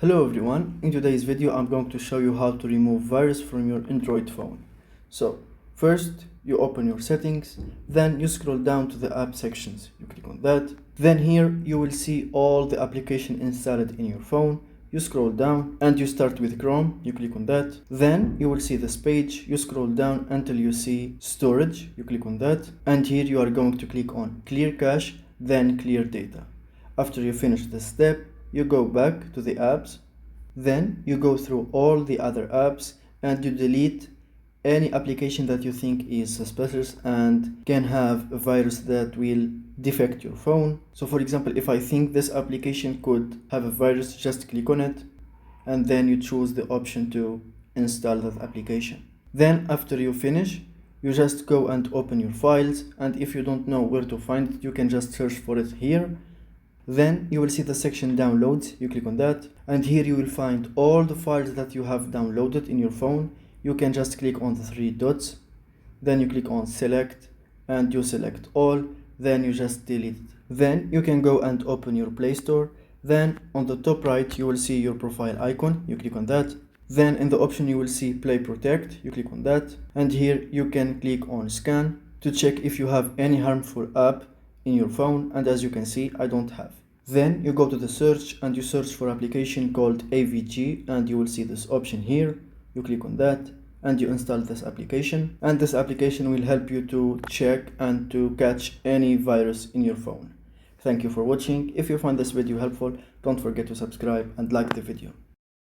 Hello everyone, in today's video I'm going to show you how to remove virus from your Android phone. So first you open your settings, then you scroll down to the app sections, you click on that. Then here you will see all the application installed in your phone. You scroll down and you start with Chrome, you click on that. Then you will see this page, you scroll down until you see storage, you click on that. And here you are going to click on clear cache, then clear data. After you finish this step, you go back to the apps, then you go through all the other apps and you delete any application that you think is suspicious and can have a virus that will defect your phone. So for example, if I think this application could have a virus, just click on it and then you choose the option to install that application. Then after you finish, you just go and open your files, and if you don't know where to find it, you can just search for it here. Then you will see the section downloads, you click on that, and here you will find all the files that you have downloaded in your phone. You can just click on the three dots, then you click on select and you select all, then you just delete it. Then you can go and open your Play Store. Then on the top right you will see your profile icon, you click on that. Then in the option you will see Play Protect, you click on that, and here you can click on scan to check if you have any harmful app in your phone, and as you can see I don't have. Then you go to the search and you search for application called AVG and you will see this option here. You click on that and you install this application, and this application will help you to check and to catch any virus in your phone. Thank you for watching. If you found this video helpful, don't forget to subscribe and like the video.